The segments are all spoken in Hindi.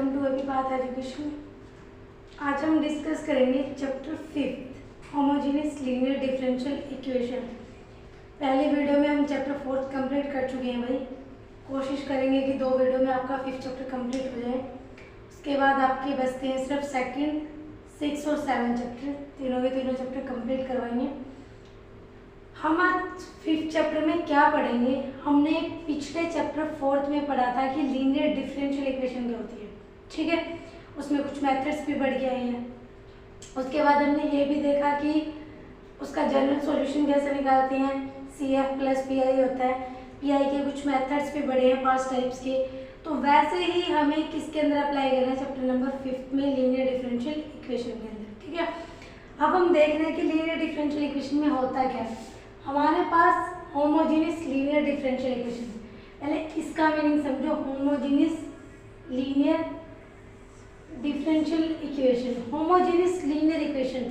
Welcome to AP path education. आज हम डिस्कस करेंगे chapter 5 homogeneous linear differential equation. पहले वीडियो में हम चैप्टर 4 कंप्लीट कर चुके हैं भाई। कोशिश करेंगे कि 2 वीडियो में आपका 5th चैप्टर कंप्लीट हो जाए। उसके बाद आपके बचते हैं सिर्फ 2nd, 6th और 7th चैप्टर। तीनों के तीनों चैप्टर कंप्लीट करवाएंगे। हम आज 5th चैप्टर में क्या पढ़ेंगे? हमने पिछले चैप्टर 4th में पढ़ा था कि लीनियर डिफरेंशियल इक्वेशन क्या होती है, ठीक है। उसमें कुछ मेथड्स भी बढ़ के आए हैं। उसके बाद हमने ये भी देखा कि उसका जनरल सॉल्यूशन कैसे निकालते हैं। CF + PI होता है। PI के कुछ मेथड्स भी बढ़े हैं 5 टाइप्स के। तो वैसे ही हमें किसके अंदर अप्लाई करना है? चैप्टर नंबर 5 में लीनियर डिफरेंशियल इक्वेशन के अंदर, ठीक है। अब हम देख रहे हैं कि लीनियर डिफरेंशियल इक्वेशन में होता क्या है। हमारे पास होमोजेनियस लीनियर डिफरेंशियल इक्वेशन। पहले इसका मीनिंग समझो। Homogeneous linear differential equation, homogeneous linear equation.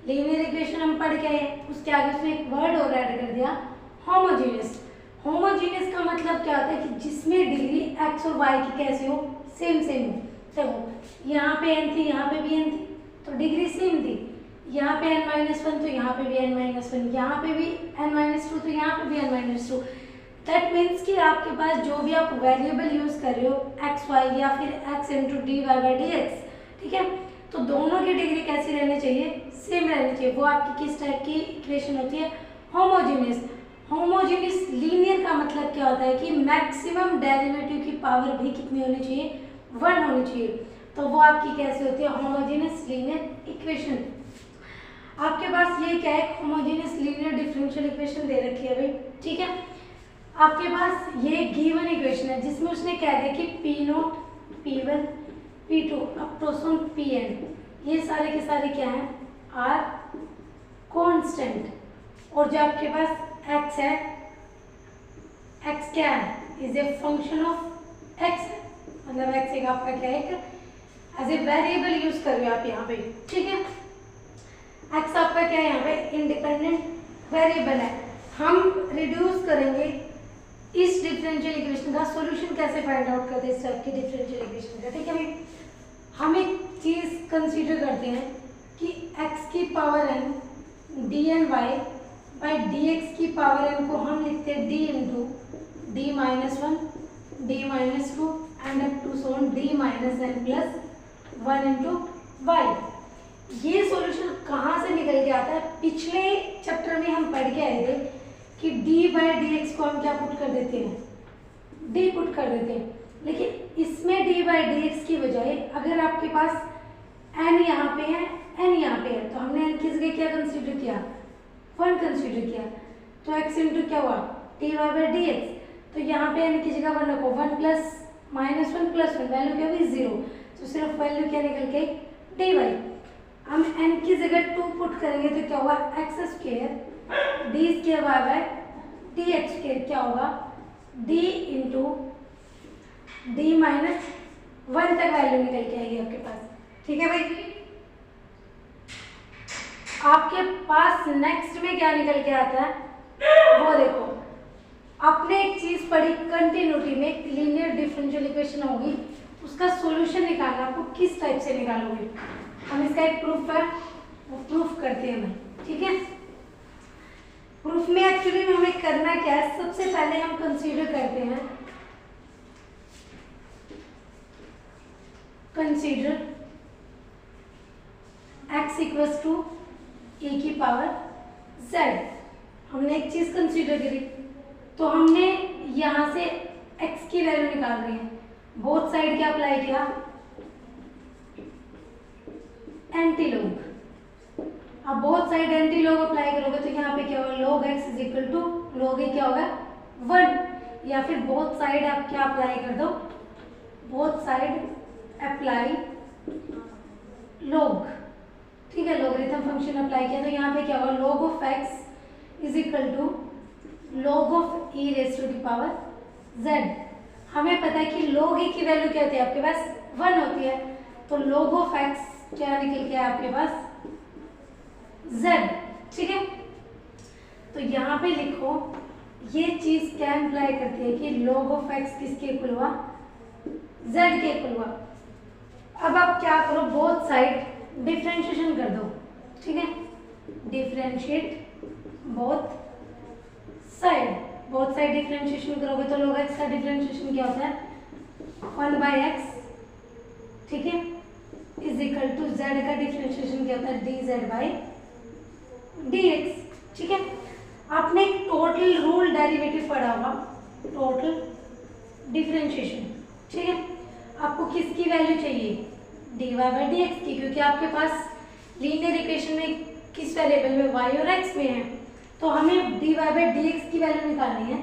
Linear equation हम पढ़ के आए, उसके आगे उसमें एक वर्ड और ऐड कर दिया, होमोजेनियस। होमोजेनियस का मतलब क्या होता है कि जिसमें डिग्री x और y की कैसे हो, सेम हो। देखो यहाँ पे n थी, यहाँ पे भी n थी, तो डिग्री सेम थी। यहाँ पे n-1 तो यहाँ पे भी n-1, यहाँ पे भी n-2 तो यहाँ पे भी n-2। दैट मीन्स कि आपके पास जो भी आप वेरिएबल यूज कर रहे हो x y या फिर x × dy/dx, ठीक है, तो दोनों की डिग्री कैसी रहनी चाहिए? सेम रहनी चाहिए। वो आपकी किस टाइप की इक्वेशन होती है? होमोजेनियस। होमोजेनियस लीनियर का मतलब क्या होता है कि मैक्सिमम डेरिवेटिव की पावर भी कितनी होनी चाहिए? 1 होनी चाहिए। तो वो आपकी कैसे होती है? Homogeneous linear equation. आपके पास ये क्या है? होमोजेनियस लीनियर डिफरेंशियल इक्वेशन दे रखी है भाई, ठीक है। आपके पास ये गिवन इक्वेशन है जिसमें उसने कह दिया कि P0, P1, P2 up to Pn, ये सारे के सारे क्या हैं? Are constant. और जो आपके पास x है, x क्या है? Is a function of x, मतलब x एक आपका क्या है? एज ए वेरिएबल यूज कर रहे हो आप यहाँ पे, ठीक है। x आपका क्या है यहाँ पे? इंडिपेंडेंट वेरिएबल है। हम रिड्यूस करेंगे इस डिफरेंशियल इक्वेशन का सॉल्यूशन कैसे फाइंड आउट करते हैं इस टाइप की डिफरेंशियल इक्वेशन का, ठीक है भाई। हम एक चीज कंसीडर करते हैं कि x की पावर n dny/dx की पावर n को हम लिखते हैं d × d-1, d-2 and up to so on d-n + 1 × y। ये सॉल्यूशन कहाँ से निकल के आता है? पिछले चैप्टर में हम पढ़ के आए थे कि d/dx को हम क्या पुट कर देते हैं? d पुट कर देते हैं। लेकिन इसमें d/dx की बजाय अगर आपके पास n यहाँ पे है, n यहाँ पे है, तो हमने n की जगह क्या कंसीडर किया? 1 कंसीडर किया। तो x × क्या हुआ? dy/dx। तो यहाँ पे n की जगह 1 रखो, 1 + -1 + 1 वैल्यू क्या हुई? 0। तो सिर्फ वैल्यू क्या निकल के? dy। हम n की जगह 2 पुट करेंगे तो क्या होगा? x² d² क्या होगा? d × d-1 तक वैल्यू निकल के आएगी आपके पास, ठीक है भाई। आपके पास नेक्स्ट में क्या निकल के आता है वो देखो। आपने एक चीज पढ़ी, कंटिन्यूटी में एक लीनियर डिफरेंशियल इक्वेशन होगी, उसका सॉल्यूशन निकालना, आपको किस टाइप से निकालोगे? हम इसका एक प्रूफ है, वो प्रूफ करते हैं भाई, ठीक है। प्रूफ में एक्चुअली में हमें करना क्या है? सबसे पहले हम कंसीडर करते हैं, कंसीडर x = e⁻z। हमने एक चीज कंसीडर करी, तो हमने यहां से x की वैल्यू निकाल रहे हैं। बोथ साइड क्या अप्लाई किया? एंटी-लॉग। अब बोथ साइड एंटी-लॉग अप्लाई करोगे तो यहाँ पे क्या होगा? log x = log a क्या होगा? 1। या फिर बोथ साइड आप क्या अप्लाई कर दो? बोथ साइड अप्लाई log, ठीक है। लॉगरिथम फंक्शन अप्लाई किया तो यहाँ पे क्या होगा? log of x = log of e⁻z। हमें पता है कि log a की वैल्यू क्या होती है? आपके पास 1 होती है। तो log of x क्या निकल के आपके पास? z, ठीक है। तो यहाँ पे लिखो, ये चीज क्या इम्प्लाई करती है कि log of x किसके इक्वल हुआ? z के इक्वल हुआ। अब आप क्या करो, बोथ साइड डिफरेंशिएशन कर दो, ठीक है। Differentiate both side, both side differentiation करोगे तो log x का डिफरेंशिएशन क्या होता है, 1/x, ठीक है, इज इक्वल टू z का डिफरेंशिएशन क्या होता है, dz/dx, ठीक है। आपने एक टोटल रूल डेरिवेटिव पढ़ा होगा, टोटल डिफरेंशिएशन, ठीक है। आपको किसकी वैल्यू चाहिए, dy/dx की, क्योंकि आपके पास लीनियर इक्वेशन में किस वेरिएबल में, y और x में है, तो हमें dy/dx की वैल्यू निकालनी है।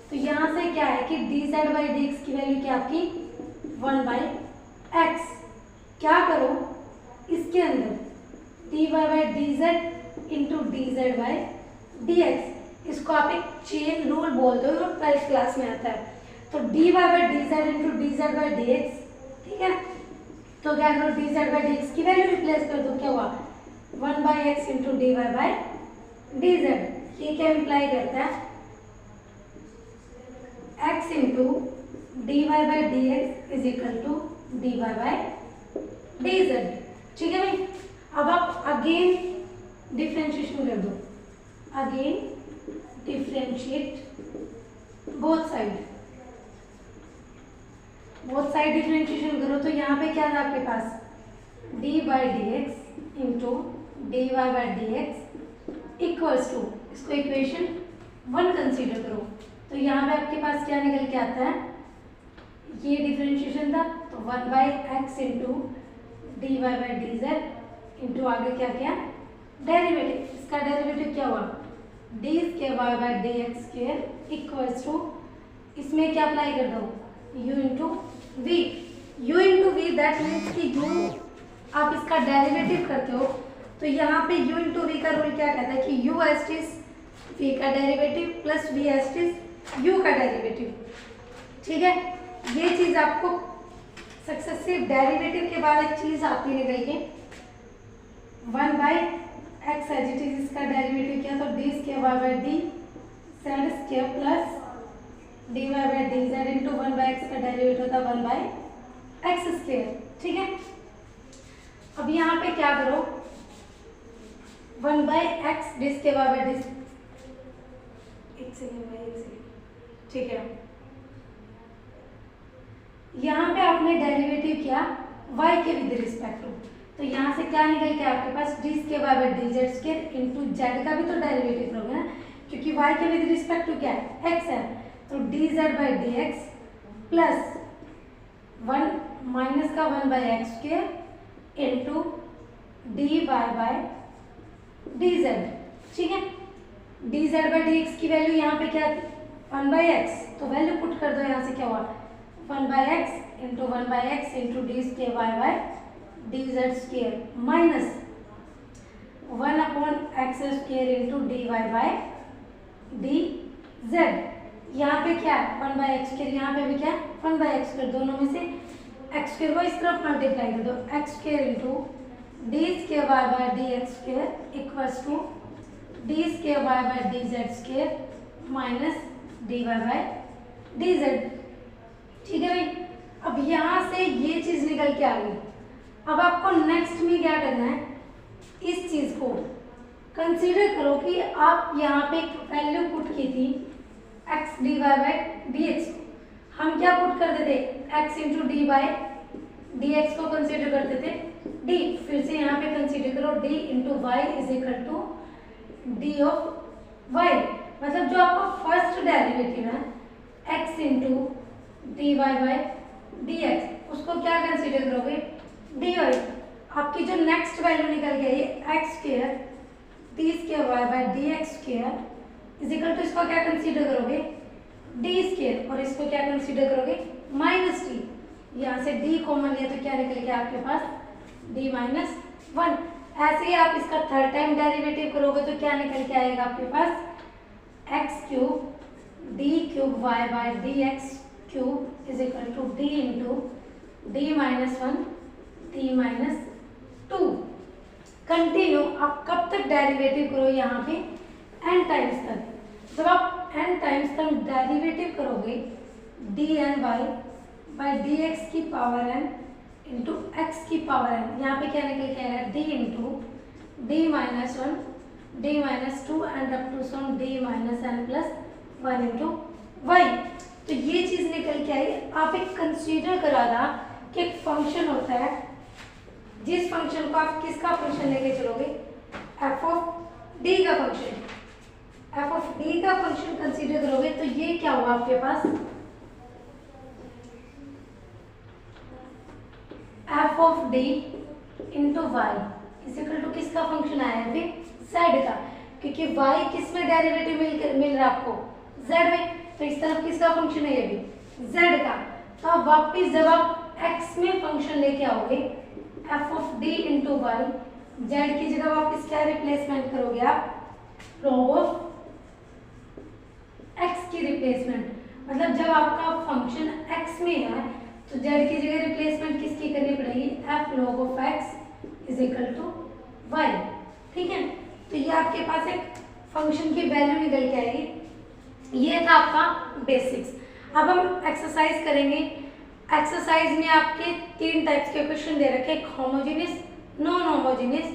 तो यहाँ से क्या है कि dz/dx की वैल्यू क्या आपकी 1/x। क्या करो, इसके अंदर dy/dz इंटू dz/dx, इसको आप एक चेन रूल बोलते हो, 12th क्लास में आता है। तो dy/dz इंटू dz/dx, ठीक है। तो क्या करो, dz/dx की वैल्यू रिप्लेस कर दो, क्या हुआ 1/x इंटू dy/dz। ये क्या इम्प्लाई करता है, x into dy/dx is equal to dy/dz, ठीक है भाई। अब आप अगेन डिफरेंशिएशन कर दो, again differentiate both side, both side differentiation करो तो यहाँ पे क्या था आपके पास, d/dx into dy/dx equals to, इसको इक्वेशन 1 कंसीडर करो। तो यहाँ पे आपके पास क्या निकल के आता है, ये डिफरेंशिएशन था, तो 1/x इंटू dy/dz इंटू आगे क्या किया, डेरिवेटिव, इसका डेरिवेटिव क्या हुआ, d² इक्वल्स टू, इसमें क्या अप्लाई कर दो, u into v, u into v, that means कि u आप इसका डेरिवेटिव करते हो, तो यहाँ पे u इंटू वी का रूल क्या कहता है कि u एस्टिस v का डेरिवेटिव प्लस v एस्टिस u का डेरिवेटिव, ठीक है। ये चीज़ आपको सक्सेसिव डेरिवेटिव के बाद एक चीज़ आती है निकल के, 1/x एज इट इज, इसका डेरिवेटिव क्या, तो d² z² plus dy/dz into 1/x का डेरिवेटिव था 1/x², ठीक है। अब यहाँ पे क्या करो, 1/x d²/d, एक सेकेंड, ठीक है। यहाँ पे आपने डेरिवेटिव किया y के विद रिस्पेक्ट टू, तो यहाँ से क्या निकल के आपके पास d²/dz² इंटू z का भी तो डेरिवेटिव होगा ना, क्योंकि y के विद रिस्पेक्ट टू क्या है, x है, तो dz/dx प्लस 1 माइनस का 1/x² इंटू dy/dz, ठीक है। dz/dx की वैल्यू यहाँ पे क्या थी, 1/x, तो वैल्यू पुट कर दो, यहाँ से क्या हुआ 1/x into 1/x into d²/dz² minus 1/x² into dy/dz। यहाँ पे क्या है 1/x², यहाँ पे भी क्या है 1/x², दोनों में से x² को इस तरफ मल्टीप्लाई कर दो, x² into d²/dx² equals to d²/dz² minus dy/dz, ठीक है भाई। अब यहाँ से ये चीज़ निकल के आ गई। अब आपको नेक्स्ट में क्या करना है, इस चीज़ को कंसीडर करो कि आप यहाँ पे एक वैल्यू पुट की थी x dy/dx, हम क्या पुट करते थे, x इंटू d/dx को कंसीडर करते थे d, फिर से यहाँ पे कंसीडर करो d into y is equal to d of y, मतलब जो आपका फर्स्ट डेरिवेटिव है x इंटू dy/dx, उसको क्या कंसीडर करोगे, dy। आपकी जो नेक्स्ट वैल्यू निकल गई x² d²/dx² is equal to, इसको क्या कंसीडर करोगे d², और इसको क्या कंसीडर करोगे माइनस d, यहाँ से d कॉमन लिया तो क्या निकल गया आपके पास d-1। ऐसे ही आप इसका थर्ड टाइम डेरिवेटिव करोगे तो क्या निकल के आएगा आपके पास x³ d³ is equal to d into d-1 d-2। Continue, आप कब तक डेरिवेटिव करो, यहाँ पे n टाइम्स तक। जब आप n टाइम्स तक डेरिवेटिव करोगे dny/dx की पावर n इंटू एक्स की पावर एन, यहाँ पे क्या निकल के आएगा d into D minus one d minus two and up to some d minus n plus one into y. तो ये चीज निकल के आई। आप एक कंसीडर करा था कि एक फंक्शन होता है, जिस फंक्शन को आप किसका फंक्शन लेके चलोगे, एफ ऑफ डी का फंक्शन, एफ ऑफ डी का फंक्शन कंसीडर करोगे तो ये क्या हुआ आपके पास, F of D into Y is equal to किसका फंक्शन आया है फिर जेड का, क्योंकि वाई किस में डेरिवेटिव मिल रहा है आपको, जेड में, तो इस तरफ किसका फंक्शन है ये भी जेड का। तो अब वापिस जब आप एक्स में फंक्शन लेके आओगे f of D into y, z की जगह वापिस क्या रिप्लेसमेंट करोगे आप, लॉग ऑफ एक्स की रिप्लेसमेंट, मतलब जब आपका फंक्शन एक्स में है तो जेड की जगह रिप्लेसमेंट किसकी करनी पड़ेगी, f log of x is equal to y. ठीक है, तो ये आपके पास एक फंक्शन की वैल्यू निकल के आएगी। ये था आपका बेसिक्स। अब हम एक्सरसाइज करेंगे। एक्सरसाइज में आपके तीन टाइप्स के क्वेश्चन दे रखे, एक होमोजेनियस, नॉन होमोजेनियस।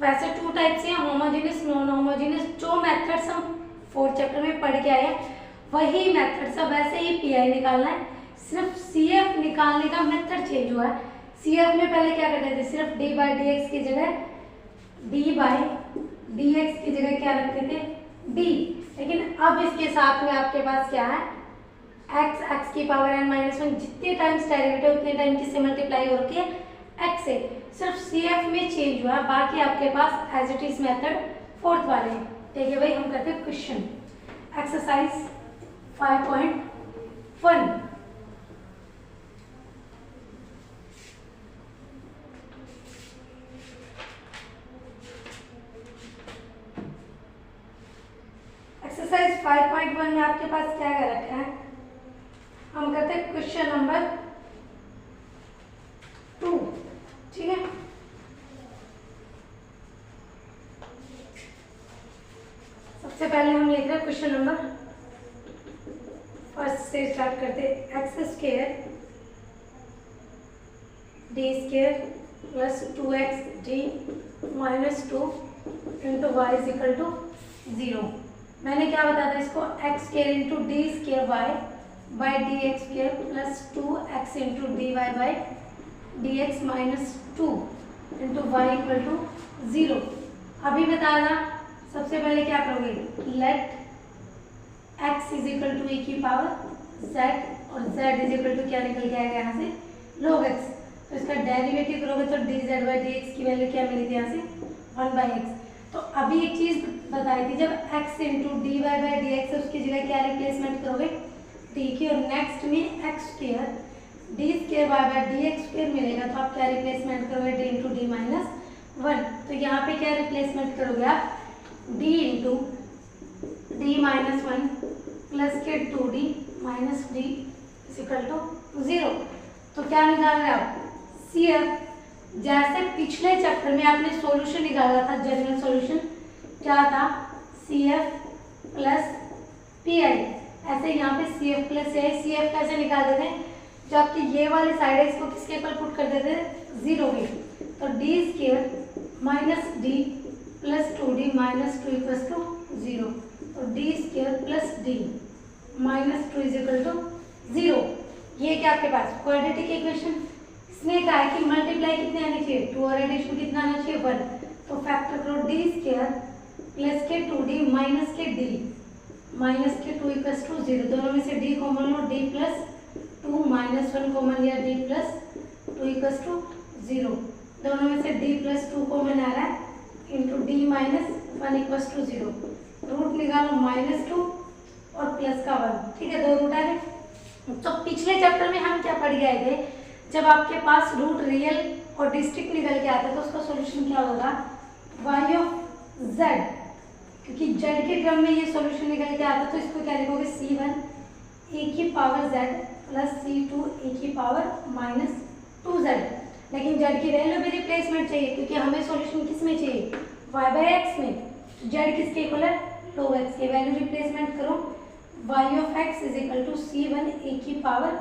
वैसे टू टाइप्स हैं, होमोजेनियस, नॉन होमोजेनियस। जो मेथड्स हम फोर्थ चैप्टर में पढ़ के आए हैं वही मेथड सब वैसे ही पीआई निकालना है, सिर्फ सीएफ निकालने का मेथड चेंज हुआ है। सीएफ में पहले क्या करते थे, सिर्फ डी बाई डी एक्स की जगह डी बाई डी एक्स की जगह क्या रखते थे, डी। लेकिन अब इसके साथ में आपके पास क्या है, एक्स, एक्स की पावर एन माइनस वन, जितने टाइम्स डेरिवेटिव उतने टाइम किससे मल्टीप्लाई हो रही है, एक्स से। सिर्फ सीएफ में चेंज हुआ, बाकी आपके पास as it is method fourth वाले। ठीक है भाई, हम करते हैं क्वेश्चन। एक्सरसाइज 5.1। एक्सरसाइज 5.1 में आपके पास क्या कर रखा है, हम करते हैं क्वेश्चन नंबर 2। ठीक है, सबसे पहले हम लिख रहे हैं क्वेश्चन नंबर फर्स्ट से स्टार्ट करते हैं। X square D square plus 2x d minus 2 into y is equal to 0। मैंने क्या बताया था इसको, x square into D square Y by D x square plus 2x into D Y by D x minus 2 into y equal to 0। अभी बताया था, सबसे पहले क्या करोगे, let x is equal to e की पावर z और z इज इक्वल टू क्या निकल के आएगा यहाँ से, log x। तो इसका डेरिवेटिव करोगे तो dz बाई dx की वैल्यू क्या मिली थी यहाँ से 1 बाई एक्स। तो अभी एक चीज बताई थी, जब x into D Y by D x उसकी जगह क्या रिप्लेसमेंट करोगे, t की, और नेक्स्ट में x square D square Y by D x square मिलेगा तो आप क्या रिप्लेसमेंट करोगे, d इंटू डी माइनस 1। तो यहाँ पे क्या रिप्लेसमेंट करोगे आप, d into D minus 1 plus के 2d minus D equal to 0। तो क्या निकाल रहे आप, CF। जैसे पिछले चैप्टर में आपने सॉल्यूशन निकाला था, जनरल सॉल्यूशन क्या था, CF प्लस PI, ऐसे यहाँ पे CF प्लस PI। CF कैसे निकाल देते हैं, जबकि ये वाली साइड है इसको किसके ऊपर पुट कर देते हैं, 0 पे। तो d square minus d plus 2d minus 2 equal to 0। तो d square plus d minus 2 is equal to 0। ये क्या आपके पास क्वाड्रेटिक इक्वेशन। इसने कहा है कि मल्टीप्लाई कितने आने चाहिए, 2 और एडिशन कितना आना चाहिए, 1। तो फैक्टर करो डी स्क्वायर प्लस के 2d माइनस के d माइनस के 2 इक्वल टू 0। दोनों में से d कॉमन लो, d प्लस 2 माइनस 1 कॉमन लिया, d प्लस 2 इक्वल टू 0। दोनों में से d प्लस 2 कॉमन आ रहा है into D minus 1 equal to 0। Root निकालो -2 और प्लस का 1। ठीक है, 2 रूट आ गए। तो पिछले चैप्टर में हम क्या पढ़ गए थे, जब आपके पास रूट रियल और डिस्ट्रिक्ट निकल के आता है तो उसका सॉल्यूशन क्या होगा, y ऑफ z, क्योंकि z के क्रम में ये सॉल्यूशन निकल के आता है तो इसको क्या लिखोगे, c1 a की power z plus c2 a की पावर माइनस 2z। लेकिन z की वैल्यू भी रिप्लेसमेंट चाहिए, क्योंकि हमें सॉल्यूशन किस में चाहिए, y बाई एक्स में। z किसके इक्वल है, log x की वैल्यू रिप्लेसमेंट करो, y of x is equal to c1 a की power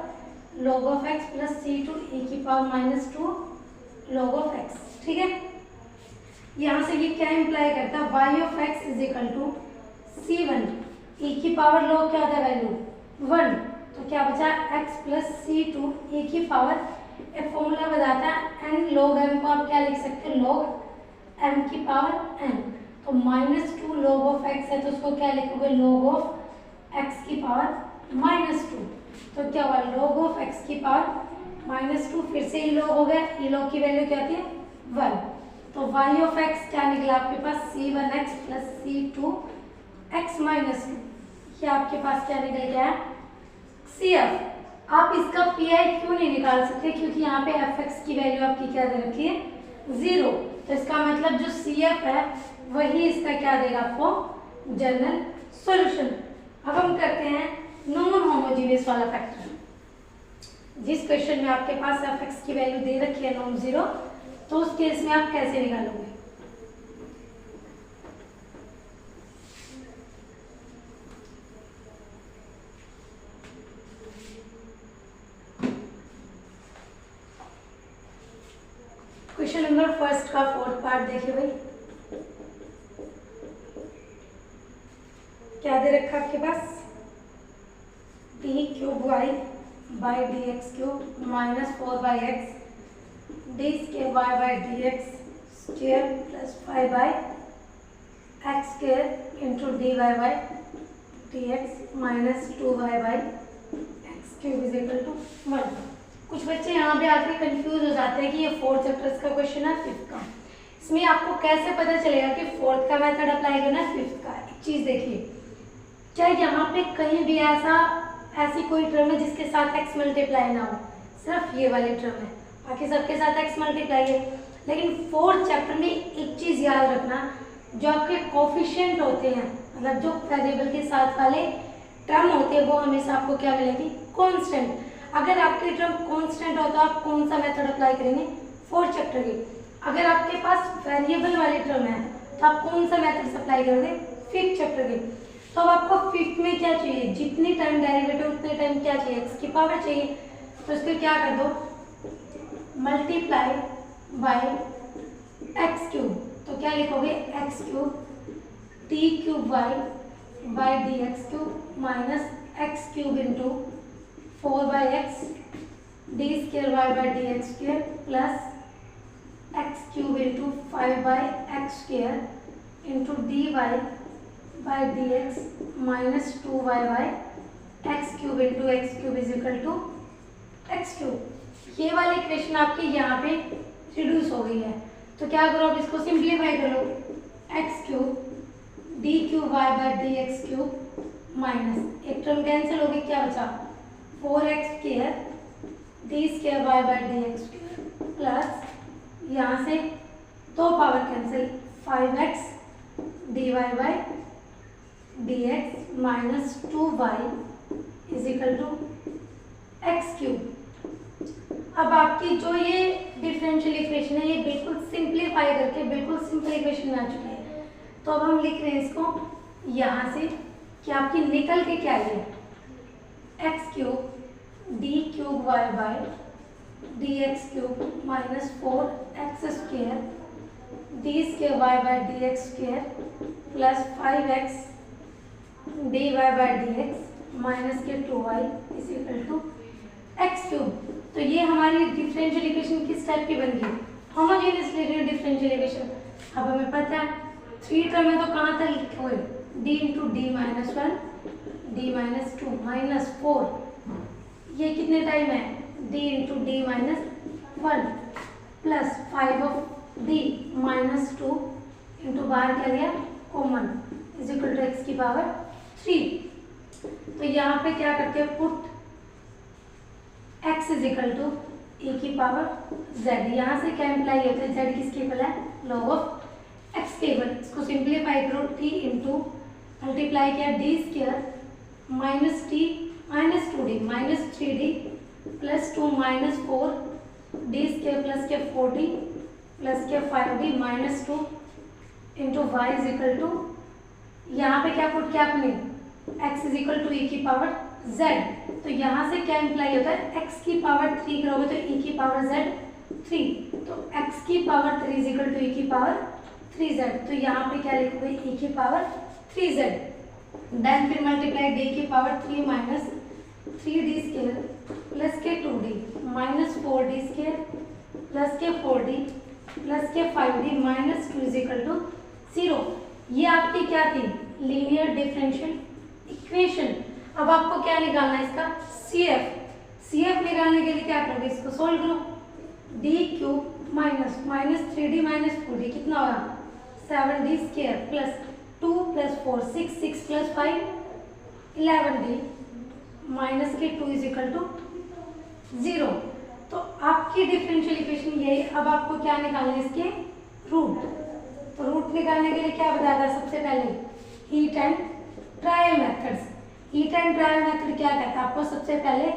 log of x plus c2 e की power minus 2 log of x। ठीक है, यहाँ से ये क्या इम्प्लाई करता है, y of x is equal to c1 e की पावर log क्या होता है वैल्यू 1, तो क्या बचा x प्लस c2 e की पावर, एक फॉर्मूला बताता है n log m को आप क्या लिख सकते हैं log m की पावर n, तो -2 log ऑफ x है तो उसको क्या लिखोगे log ऑफ x की पावर -2, तो क्या हुआ log ऑफ x की पावर -2, फिर से ई log हो गया, ई log की वैल्यू क्या होती है 1, तो y ऑफ x क्या निकला आपके पास c1x प्लस c2x माइनस 2, ये आपके पास क्या निकल गया है CF। आप इसका PI क्यों नहीं निकाल सकते, क्योंकि यहाँ पे fx की वैल्यू आपकी क्या दे रखी है 0, तो इसका मतलब जो CF है वही इसका क्या देगा आपको जनरल सॉल्यूशन। अब हम करते हैं नॉन होमोजेनियस वाला फैक्टर। जिस क्वेश्चन में आपके पास fx की वैल्यू दे रखी है नॉन जीरो, तो उस केस में आप कैसे निकालोगे, क्वेश्चन नंबर फर्स्ट का फोर्थ पार्ट देखिए भाई, क्या दे रखा आपके पास D cube Y by D x cube minus 4/x D square Y by D x square plus 5/x square into D Y by D x minus 2y by x cube is equal to 1। कुछ बच्चे यहाँ पे आके कंफ्यूज हो जाते हैं कि ये फोर्थ चैप्टर्स का क्वेश्चन है फिफ्थ का, इसमें आपको कैसे पता चलेगा कि फोर्थ का मेथड अप्लाई करना है फिफ्थ का। एक चीज़ देखिए, चाहे यहाँ पे कहीं भी ऐसी कोई टर्म है जिसके साथ x मल्टीप्लाई ना हो, सिर्फ ये वाली टर्म है, बाकी सबके साथ x मल्टीप्लाई है, लेकिन फोर्थ चैप्टर में एक चीज़ याद रखना, जो आपके कोफिशिएंट होते हैं, मतलब जो वेरिएबल के साथ वाले टर्म होते हैं, वो हमेशा आपको क्या मिलेगी कांस्टेंट। अगर आपकी टर्म कांस्टेंट हो तो आप कौन सा मेथड अप्लाई करेंगे फोर्थ चैप्टर की, अगर आपके पास वेरिएबल वाली टर्म है तो आप कौन सा मेथड अप्लाई करोगे फिफ्थ चैप्टर की। तो अब आपको फिफ्थ में क्या चाहिए, जितनी टाइम डेरिवेटिव उतने टाइम क्या चाहिए x की पावर चाहिए, तो इसको क्या कर दो मल्टीप्लाई बाय एक्स क्यूब, तो क्या लिखोगे x cube D cube Y by D x cube minus x cube into 4/x D square Y by D x square plus x cube into 5/x square into D Y by D x minus 2y by x cube into x cube is equal to x cube. ये वाली इक्वेशन आपकी यहाँ पे रिड्यूस हो गई है, तो क्या करो आप इसको सिंप्लीफाई कर लो, X cube D cube Y by D x cube minus एक टर्म कैंसिल हो गई, क्या बचा 4x square D square Y by D x square plus यहाँ से दो power cancel 5x D Y by D x minus 2y is equal to x cube. अब आपकी जो ये डिफरेंशियल इक्वेशन है ये बिल्कुल सिंप्लीफाई करके बिल्कुल सिंपल इक्वेशन में आ चुकी है, तो अब हम लिख रहे हैं इसको यहाँ से कि आपकी निकल के क्या है x cube D cube Y by D x cube minus 4x square D square Y by D x square plus 5x D Y by D x minus के 2y is equal to x cube. तो ये हमारी डिफरेंशियल इक्वेशन किस टाइप की बन गई, होमोजेनियस लीनियर डिफरेंशियल इक्वेशन। अब हमें पता है 3 टर्म है तो कहाँ तक लिखे हुए d into D minus 1 D minus 2 minus 4, ये कितने टाइम है d into D minus 1 plus 5 of d minus 2 into बाहर क्या लिया common is equal to X की पावर 3। तो यहाँ पे क्या करते हैं put x is equal to A की पावर z, यहाँ से क्या इम्प्लाई होता है z किसके इक्वल है log ऑफ x केवल, इसको सिंप्लीफाई करो t इंटू मल्टीप्लाई किया d square minus t minus 2d minus 3d plus 2 minus 4 d square plus के 4d प्लस के 5d minus 2 into y is equal to, यहाँ पे क्या पुट किया आपने x is equal to e की पावर z। तो यहाँ से क्या इम्प्लाई होता है, x की पावर 3 करोगे तो e की पावर z 3, तो x की power 3 is equal to e की पावर 3z। तो यहाँ पे क्या लिखोगे, e की पावर 3z। देन फिर मल्टीप्लाई d की power 3 minus 3d square plus के 2d minus 4d square plus के 4d प्लस के 5d minus 2 is equal to 0। ये आपकी क्या थी, लीनियर डिफरेंशियल इक्वेशन। अब आपको क्या निकालना है, इसका CF निकालने के लिए क्या करोगे, इसको सोल्व करो। d cube minus 3d minus 4d कितना होगा 7d square plus 2 plus 4 6 plus 5 11d minus के 2 इज इक्वल टू 0। तो आपकी डिफरेंशियल इक्वेशन यही। अब आपको क्या निकालना है, इसके रूट। तो रूट निकालने के लिए क्या बताया था, सबसे पहले heat and trial methods. Heat and trial method क्या कहता है, आपको सबसे पहले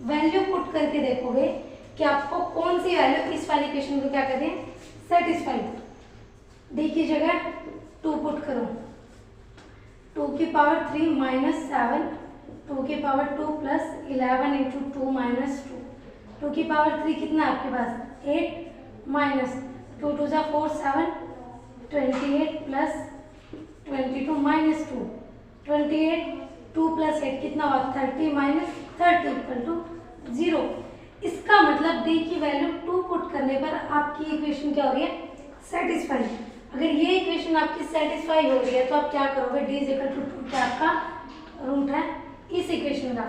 वैल्यू पुट करके देखोगे कि आपको कौन सी वैल्यू इस वाली इक्वेशन को क्या कहते हैं, सेटिस्फाइड। डी की जगह 2 पुट करो, 2 की पावर 3 माइनस 7, 2 की पावर 2 प्लस 11 इंटू 2 माइनस 2 की पावर 3 कितना आपके पास 8 माइनस 2 2 जा 4 7 28 प्लस 22 माइनस 2 28 2 प्लस 8 कितना हुआ 30 माइनस 30 इक्वल टू 0। इसका मतलब डी की वैल्यू 2 पुट करने पर आपकी इक्वेशन क्या हो रही है, सेटिस्फाई। अगर ये इक्वेशन आपकी सेटिस्फाई हो रही है तो आप क्या करोगे, डी इज इक्वल टू 2 क्या आपका रूट है इस इक्वेशन का।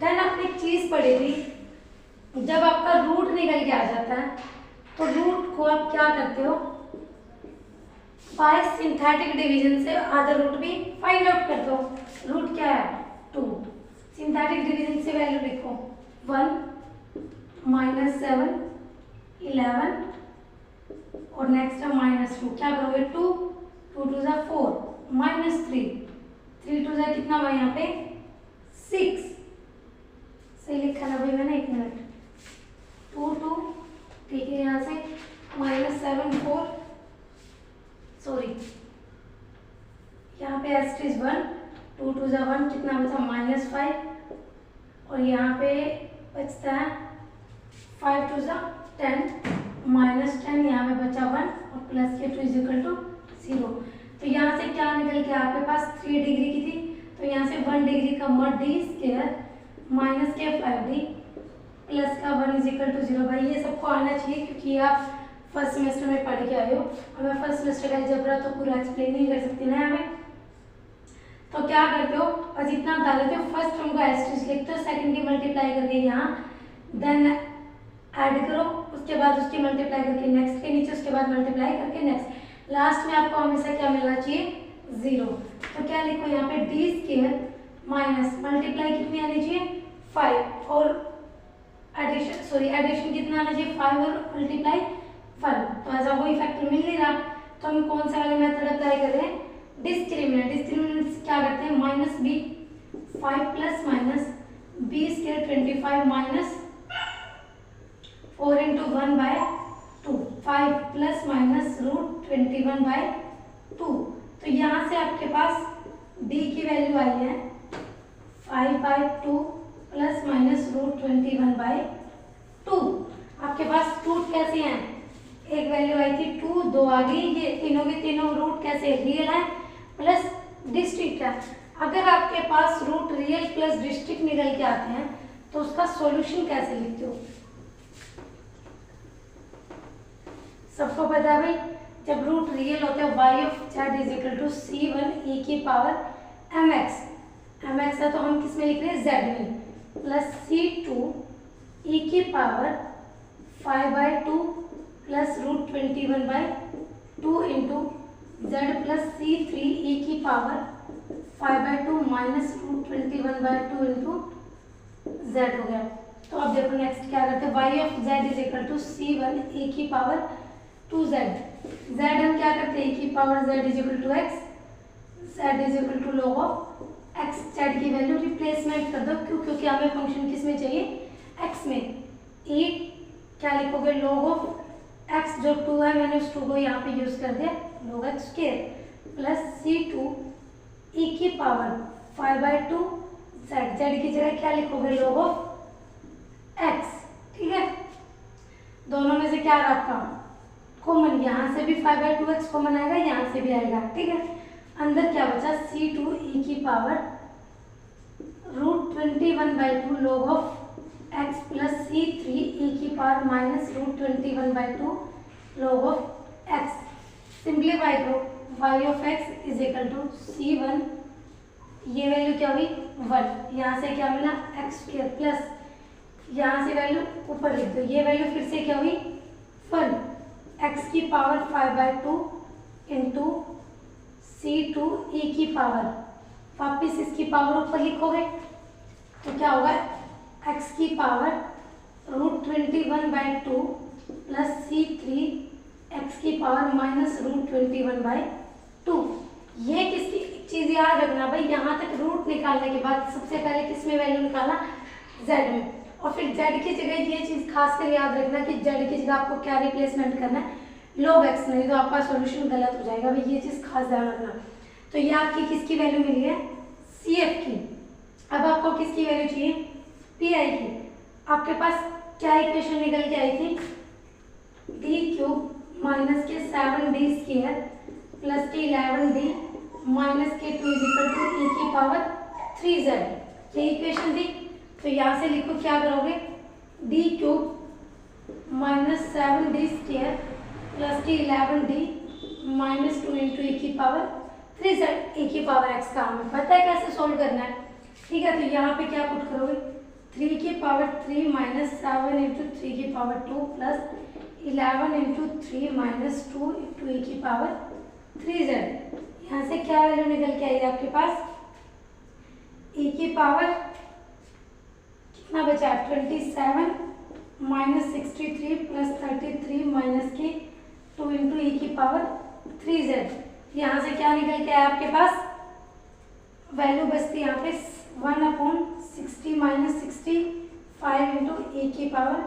देन आपने एक चीज पढ़ी थी, जब आपका रूट निकल के आ जाता है तो रूट को आप क्या करते हो, बाय सिंथेटिक डिवीजन से आधा रूट भी फाइंड आउट करते हो। रूट क्या है 2, सिंथेटिक डिवीजन से वैल्यू लिखो 1 माइनस 7 11 और नेक्स्ट है माइनस 2। क्या करोगे 2 2 2 जा 4 माइनस 3 3 2 जा कितना हुआ यहाँ पे 6। सही लिखा ना भाई मैंने, एक मिनट 2 2 ठीक है, यहाँ से माइनस 7 4 सॉरी यहाँ पे एस इज 1 2 2 जा 1 कितना बचा माइनस 5 और यहाँ पे बचता है 5 2 जा 10 माइनस 10 यहाँ पे बचा 1 और प्लस के 2 इज इक्वल टू 0। तो यहाँ से क्या निकल के आपके पास 3 डिग्री की थी, तो यहाँ से 1 डिग्री का मॉड डी स्क्वायर माइनस के 5d प्लस का 1 इज इक्वल टू 0। भाई ये सबको आना चाहिए क्योंकि आप फर्स्ट सेमेस्टर में पढ़ के आए हो और मैं फर्स्ट सेमेस्टर का अलजेब्रा तो पूरा एक्सप्लेन नहीं कर सकती ना हमें। तो क्या करते हो, और जितना बता देते हो फर्स्ट टर्म को एस्टेरिस्क लिखते हो, सेकंड की मल्टीप्लाई करके यहाँ, देन ऐड करो, उसके बाद उसकी मल्टीप्लाई करके नेक्स्ट के नीचे, उसके बाद मल्टीप्लाई करके नेक्स्ट, लास्ट में आपको हमेशा क्या मिलना चाहिए 0। तो क्या लिखो यहाँ पे डी स्क्वायर माइनस मल्टीप्लाई कितनी आनी चाहिए 5 और एडिशन कितना आना चाहिए 5 और मल्टीप्लाई 1। तो ऐसा कोई फैक्टर मिल नहीं रहा, तो हम कौन सा वाला मेथड अप्लाई कर रहे हैं, डिस्क्रिमिनेंट से क्या करते हैं minus b 5 plus minus b square 25 minus 4 into 1 by 2 5 plus minus root 21 by 2। तो यहाँ से आपके पास d की वैल्यू आई है 5 by 2 plus minus root 21 by 2। आपके पास रूट कैसे हैं, एक वैल्यू आई थी 2 2 आ गई, ये तीनों के तीनों रूट कैसे रियल है प्लस डिस्ट्रिक्ट है। अगर आपके पास रूट रियल प्लस डिस्ट्रिक्ट निकल के आते हैं तो उसका सॉल्यूशन कैसे लिखते हो, सबको पता है भाई, जब रूट रियल होते हैं y of z is equal to c1 e की पावर mx, mx है तो हम किस में लिख रहे हैं z में, प्लस c2 e की power 5 by 2 plus root 21 by 2 into z plus c3 e की power 5 by 2 minus root 21 by 2 into z हो गया। तो अब देखो नेक्स्ट क्या करते हैं, y of z is equal to c1 e की पावर 2z, z हम क्या करते हैं e की power z is equal to x, z is equal to log of x, z की वैल्यू रिप्लेसमेंट कर दो, क्यों, क्योंकि हमें फंक्शन किस में चाहिए x में, e क्या लिखोगे log ऑफ x जो 2 है मैंने उस 2 को यहाँ पे यूज कर दिया log x square plus c2 e की पावर 5/2 z, z की जगह क्या लिखोगे, log ऑफ x, ठीक है। दोनों में से क्या आ रहा आपका कॉमन, यहाँ से भी 5/2x कॉमन आएगा, यहाँ से भी आएगा, ठीक है। अंदर क्या बचा, c2e की power √21/2 log of x plus c3e की power minus √21/2 log of x। Simplify करो, y of x is equal to c1, ये वैल्यू क्या हुई 1, यहाँ से क्या मिला x² प्लस यहाँ से वैल्यू ऊपर लिख दो, ये वैल्यू फिर से क्या हुई 1, x की पावर 5/2 इंटू c2e की पावर, वापिस इसकी पावर ऊपर लिखोगे तो क्या होगा, x की पावर √21/2 प्लस c3 x की पावर माइनस √21/2। ये किसकी चीज़ याद रखना भाई, यहाँ तक रूट निकालने के बाद सबसे पहले किस में वैल्यू निकालना, z में, और फिर z की जगह ये चीज़ खास कर याद रखना कि z की जगह आपको क्या रिप्लेसमेंट करना है, log x, नहीं तो आपका सॉल्यूशन गलत हो जाएगा भाई, ये चीज़ खास ध्यान रखना। तो ये आपकी किसकी वैल्यू मिली है, CF की। अब आपको किसकी वैल्यू चाहिए, PI की। आपके पास क्या इक्वेशन निकल के आई थी, d³ माइनस के 7d² प्लस के 11d माइनस के 2 इज इक्वल टू e की पावर 3z, ये इक्वेशन थी। तो यहाँ से लिखो, क्या करोगे, d³ माइनस 7d² प्लस के 11d माइनस 2 इंटू e की पावर 3z, e की पावर x का हमें पता है कैसे सोल्व करना है, ठीक है। तो यहाँ पे क्या पुट करोगे, 3 की पावर 3 माइनस 7 इंटू 3 की power 2 plus 11 into 3 minus 2 into e की पावर 3z। यहाँ से क्या वैल्यू निकल के आई आपके पास, e की पावर कितना बचा, 27 माइनस 63 प्लस 33 माइनस के 2 इंटू e की पावर 3z। यहाँ से क्या निकल के आया आपके पास, वैल्यू बचती है यहाँ पे 1/60 माइनस 65 इंटू e की power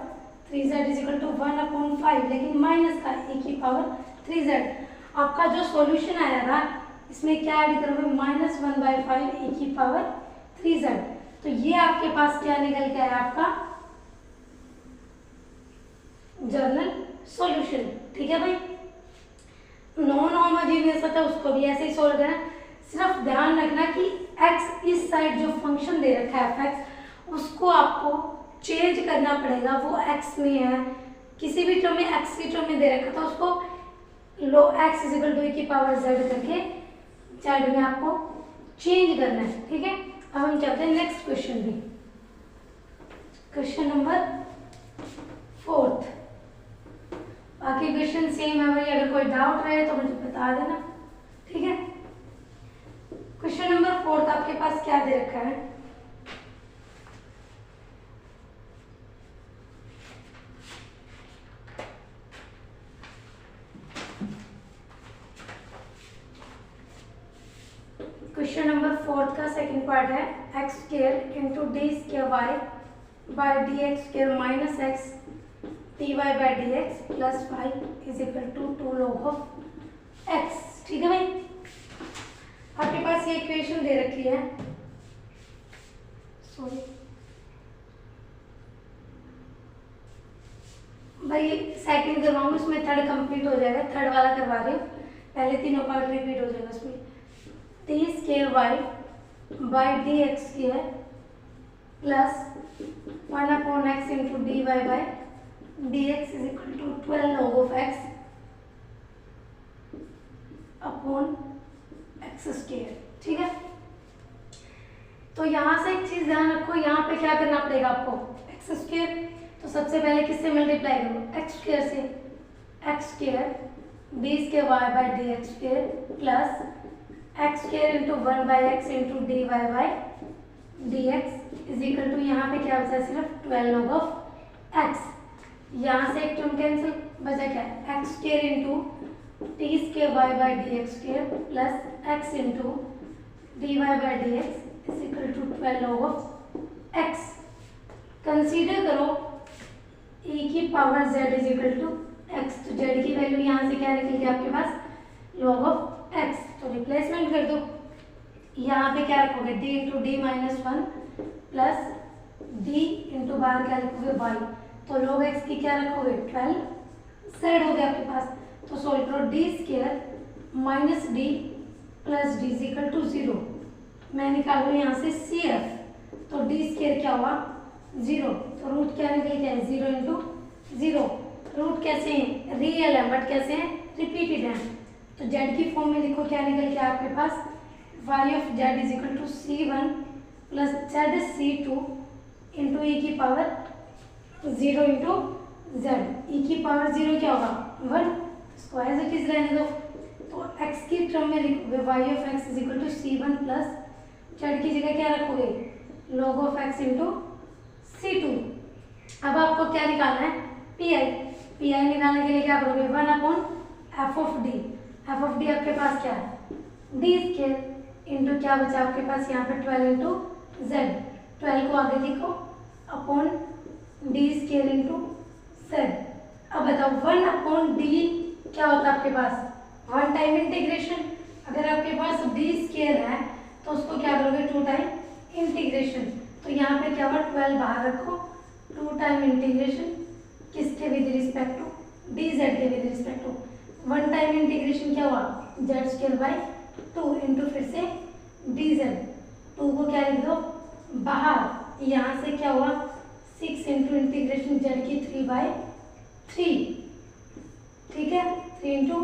3z is equal to 1/5, लेकिन माइनस का e की पावर 3z। आपका जो सॉल्यूशन आया था इसमें क्या ऐड करोगे, -1/5 e की पावर 3z। तो ये आपके पास क्या निकल के आया, आपका जर्नल सॉल्यूशन, ठीक है भाई। नॉन होमोजेनियस था उसको भी ऐसे ही सोल्व करना, सिर्फ ध्यान रखना कि x इस साइड जो फंक्शन दे रखा है f(x) उसको आपको चेंज करना पड़ेगा, वो x में है, किसी भी टर्म में x की टर्म में दे रखा था उसको लो x is equal to e की पावर z करके z में आपको चेंज करना है, ठीक है। अब हम चलते हैं नेक्स्ट क्वेश्चन भी, क्वेश्चन नंबर 4। बाकी क्वेश्चन सेम है भाई, अगर कोई डाउट रहे तो मुझे बता देना, ठीक है। क्वेश्चन नंबर 4 आपके पास क्या दे रखा है, क्वेश्चन नंबर 4 का सेकंड पार्ट है, x² into d² y by dx² minus x dy by dx plus 5 is equal to 2 log of x, ठीक है भाई। आपके पास ये इक्वेशन दे रखी है, सॉरी भाई सेकंड करवाऊंगी उसमें थर्ड कंप्लीट हो जाएगा, थर्ड वाला करवा रही हूँ, पहले तीनों पार्ट रिपीट हो जाएगा उसमें। d² y by dx² plus 1/x into dy by dx is equal to 12 log of x upon x², ठीक है। तो यहाँ से एक चीज ध्यान रखो, यहाँ पे क्या करना पड़ेगा आपको, x², तो सबसे पहले किससे मल्टीप्लाई करो, x² से, x² d² y by dx² plus x² into 1/x into dy by dx is equal to यहाँ पे क्या बचा, सिर्फ 12 log ऑफ x। यहाँ से एक टर्म कैंसिल, बचा क्या, x² into t² y by dx² plus x into dy by dx is equal to 12 log of x। Consider करो e की power z is equal to x, तो z की वैल्यू यहाँ से क्या निकल गई आपके पास, log ऑफ x। तो रिप्लेसमेंट कर दो, यहाँ पे क्या रखोगे d into D minus one plus d into बाहर क्या लिखोगे y, तो log x की क्या रखोगे 12 z हो गया आपके पास। तो सोल्व करो d square minus d plus d is equal to 0। मैं निकालू यहाँ से सी एफ, तो डी स्केयर क्या हुआ 0, तो रूट क्या निकल गया है 0 इंटू 0। रूट कैसे हैं रियल है बट कैसे हैं रिपीटेड है, तो जेड की फॉर्म में लिखो क्या निकल गया आपके पास Y of Z is equal to c1 plus Z c2 into E की पावर 0 इंटू जेड। ई की पावर 0 क्या होगा 1, इसको एज इट इज रहने दो। तो x की टर्म में लिखोगे y of x is equal to c1 plus z की जगह क्या रखोगे log of x into c2। अब आपको क्या निकालना है pi निकालने के लिए क्या करोगे 1 upon F of D. F of D आपके पास क्या है डी स्केयर इंटू क्या बचा आपके पास यहाँ पे 12 इंटू जेड। 12 को आगे लिखो upon D square into Z. अब बताओ 1 अपॉन डी क्या होता है आपके पास वन टाइम इंटीग्रेशन। अगर आपके पास डी स्केयर है तो उसको क्या करोगे 2 टाइम इंटीग्रेशन। तो यहाँ पे क्या हुआ 12 बाहर रखो 2 टाइम इंटीग्रेशन किसके with respect to D Z के with respect to. 1 time integration क्या हुआ जेड स्केयर बाई 2 इंटू फिर से डी जेड। 2 को क्या लिख दो बाहर, यहाँ से क्या हुआ 6 इंटू इंटीग्रेशन जेड की 3/3। ठीक है 3 इंटू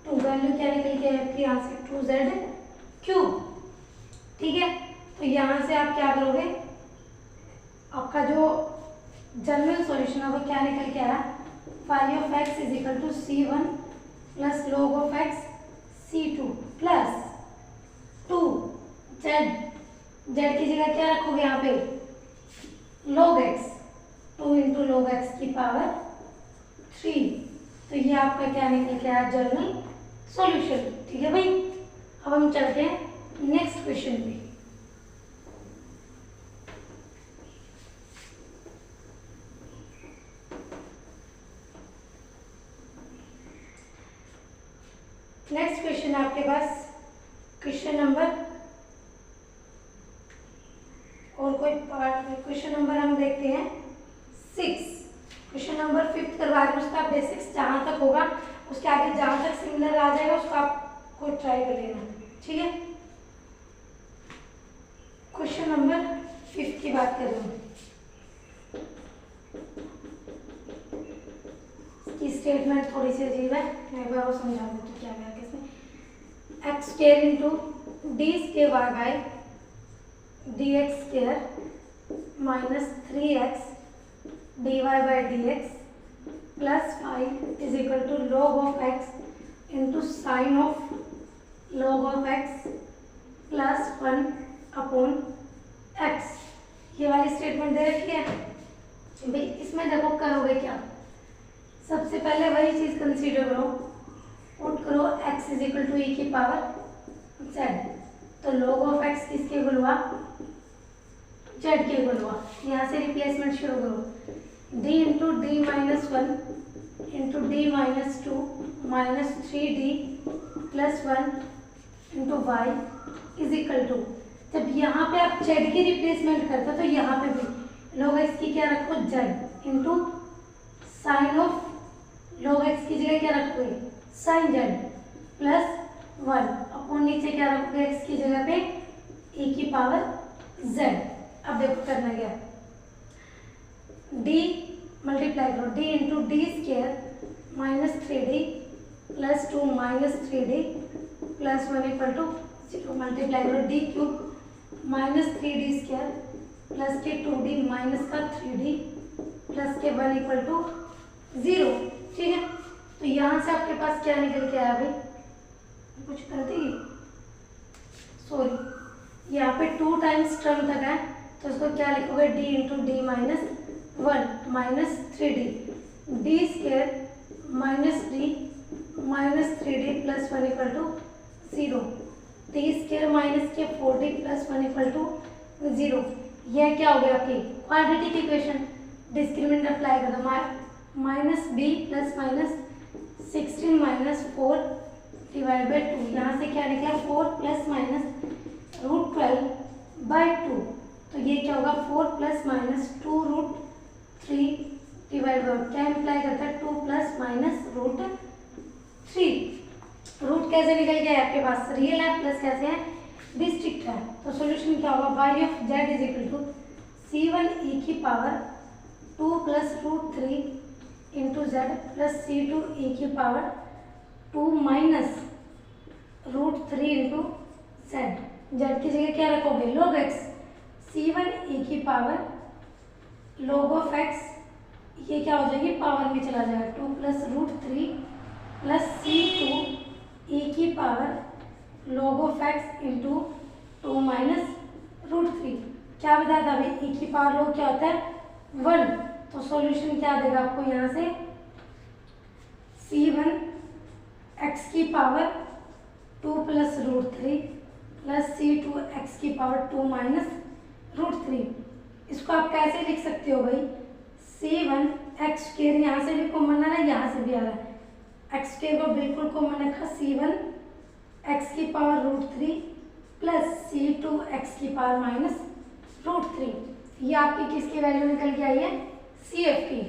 2 वैल्यू क्या निकल के आपकी यहाँ से 2z³। ठीक है तो यहाँ से आप क्या करोगे आपका जो जनरल सॉल्यूशन है वो क्या निकल के आया y of x is equal to c1 plus log of x c2 plus 2 z की जगह क्या रखोगे यहाँ पे log x 2 into log x की पावर 3। तो ये आपका क्या निकल के आया जनरल सॉल्यूशन। ठीक है भाई, अब हम चलते हैं नेक्स्ट क्वेश्चन पे। नेक्स्ट क्वेश्चन है आपके पास क्वेश्चन नंबर और कोई पार्ट में क्वेश्चन नंबर हम देखते हैं 6। क्वेश्चन नंबर 5 करवा रहे हैं, उसका बेसिक्स जहाँ तक होगा उसके आगे जहाँ तक सिमिलर आ जाएगा उसको आपको ट्राई कर लेना। ठीक है क्वेश्चन नंबर 5 की बात कर रहे हैं। इसकी स्टेटमेंट थोड़ी सी अजीब है, मैं एक बार वो समझा दूँ तो क्या गया इसमें x square into D square Y by D x square minus 3x dy by dx plus 5 is equal to log of x into sin of log of x plus 1 upon x। ये वाली स्टेटमेंट दे रखी है भाई। इसमें देखो करोगे क्या, सबसे पहले वही चीज़ कंसीडर करो, पुट करो x is equal to e की पावर z। तो log of x किसके इक्वल हुआ z के इक्वल हुआ। यहाँ से रिप्लेसमेंट शुरू करो d into D minus 1 into D minus 2 minus 3d plus 1 into y is equal to. जब यहाँ पे आप z की रिप्लेसमेंट करते हो तो यहाँ पे भी log x की क्या रखो z into sine of log x की जगह क्या रखोगे साइन z प्लस 1 अपॉन नीचे क्या रखोगे x की जगह पे e की पावर z। अब देखो करना क्या d मल्टीप्लाई करो d into D square minus 3d plus 2 minus 3d plus 1 equal to 0 multiply करो d cube minus 3d square plus के 2d माइनस का 3d प्लस के 1 इक्वल टू 0। ठीक है तो यहाँ से आपके पास क्या निकल के आया भाई कुछ गलती सॉरी यहाँ पे 2 टाइम्स टर्म तक है तो इसको क्या लिखोगे d into D minus 1 minus 3d D square minus D minus 3d plus 1 equal to 0 D square minus के 4d प्लस 1 इक्वल टू 0। यह क्या हो गया आपकी क्वाड्रेटिक इक्वेशन। डिस्क्रिमिनेंट अप्लाई कर दो minus B plus minus 16 minus 4 divide by 2। यहाँ से क्या निकला 4 प्लस माइनस √12/2, तो ये क्या होगा 4 + -2√3 डिवाइड बाय, क्या इम्प्लाई करता है 2 + -√3। रूट कैसे निकल गया है आपके पास, रियल है प्लस कैसे है डिस्ट्रिक्ट है, तो सॉल्यूशन क्या होगा y of z is equal to c1e की power 2 + √3 into Z plus c2e की पावर 2 - √3 इंटू जेड। जेड की जगह क्या रखोगे log x, c1e की पावर log ऑफ x, ये क्या हो जाएगी पावर में चला जाएगा 2 + √3 प्लस c2e की power log of x into 2 - √3। क्या बताया था भाई e की पावर log क्या होता है 1, तो सॉल्यूशन क्या देगा आपको यहाँ से c1 x की पावर 2 + √3 प्लस c2 x की पावर 2 - √3। इसको आप कैसे लिख सकते हो भाई, c1 x स्क्वायर यहाँ से भी कॉमन आ रहा है, यहाँ से भी आ रहा है, एक्स स्क्वायर को बिल्कुल कॉमन रखा, c1 x की पावर √3 प्लस c2 x की पावर -√3। ये आपकी किसकी वैल्यू निकल के आई है CF की,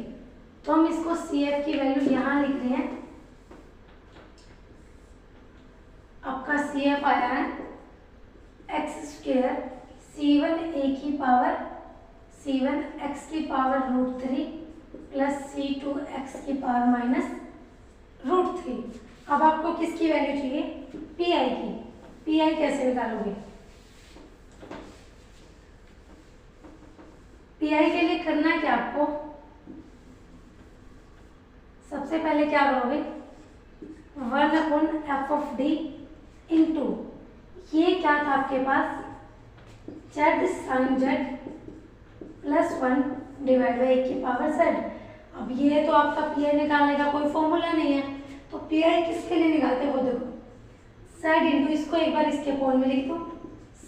तो हम इसको CF की वैल्यू यहाँ लिख रहे हैं। आपका CF आया है x स्क्वायर c1a की पावर c1 x की पावर √3 प्लस c2 x की पावर -√3। अब आपको किसकी वैल्यू चाहिए PI की, PI कैसे निकालोगे, PI के लिए करना क्या आपको, सबसे पहले क्या करोगे 1/f(d) इंटू ये क्या था आपके पास z sin z plus 1 divide by e की पावर z। अब ये तो आपका PI निकालने का कोई फॉर्मूला नहीं है, तो PI किसके लिए निकालते हैं वो देखो z इंटू, इसको एक बार इसके फॉर्म में लिख दो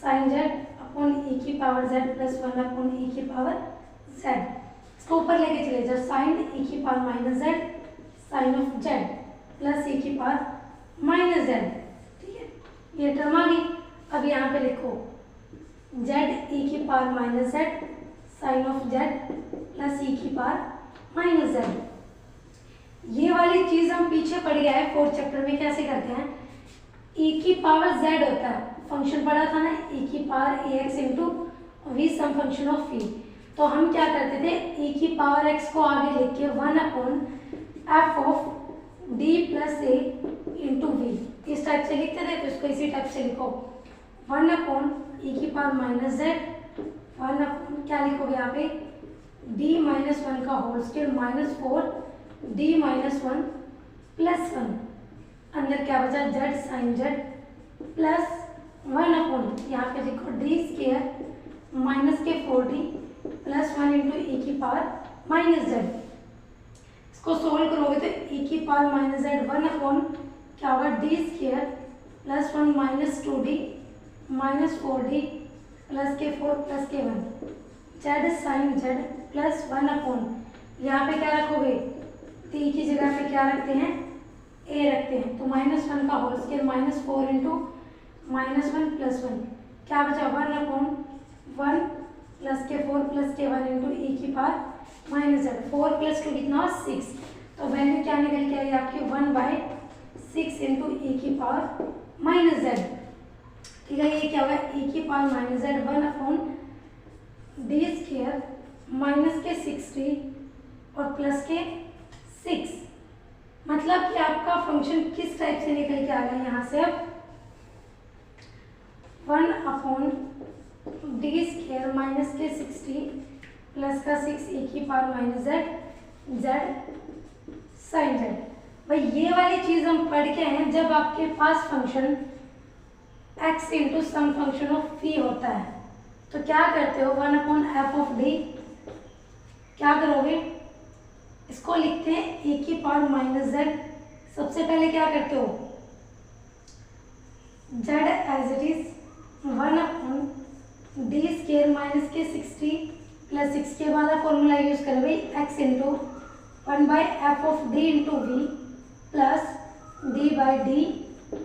sin z अपॉन e की power z plus 1 upon e की पावर z। इसको ऊपर लेके चले जाओ sin e की power -z sin of z plus e की पावर -z, ठीक है ये टर्म आ गई। अब यहाँ पे लिखो z e की power -z sin of z plus e की पावर -z। ये वाली चीज हम पीछे पढ़ गया है 4th चैप्टर में, कैसे करते हैं e की पावर z होता है, फंक्शन पढ़ा था ना e की power ax into v some function of v, तो हम क्या करते थे e की पावर x को आगे लेके 1/f of d plus a into v इस टाइप से लिखते थे, तो इसको इसी टाइप से लिखो 1/e की पावर -z 1 क्या लिखोगे यहाँ पे d - 1 का होल स्क्वायर -4 d - 1 प्लस 1, अंदर क्या बचा z sin z प्लस 1/, यहाँ पे लिखो d स्क्वायर माइनस के 4d प्लस 1 इंटू e की पावर -z। इसको सोल्व करोगे तो e की पावर -z 1/, क्या होगा d square plus 1 minus 2d minus 4d plus के 4 प्लस के 1 z sin z प्लस 1/, यहाँ पे क्या रखोगे t की जगह पे क्या रखते हैं a रखते हैं, तो -1 का होल स्क्वायर -4 इंटू -1 प्लस 1 क्या बचा 1/1 प्लस के 4 प्लस के 1 इंटू e की पावर -z। 4 + 2 कितना 6, तो वैल्यू क्या निकल के आई आपकी 1/6 इंटू e की पावर -z, ठीक है। ये क्या होगा e की power -z 1/d square minus के 6d और प्लस के 6, मतलब कि आपका फंक्शन किस टाइप से निकल के आ गया यहाँ से, अब 1/d स्क्वायर माइनस के 6d प्लस का 6 e की power -z z sin z। भाई ये वाली चीज हम पढ़ के हैं जब आपके पास function x into some function of phi होता है, तो क्या करते हो 1/f ऑफ d, क्या करोगे इसको लिखते हैं e की पावर -z, सबसे पहले क्या करते हो z as it is 1/d square minus के 6d प्लस 6 के वाला फॉर्मूला यूज करें भाई x into 1/f of d into v plus d/d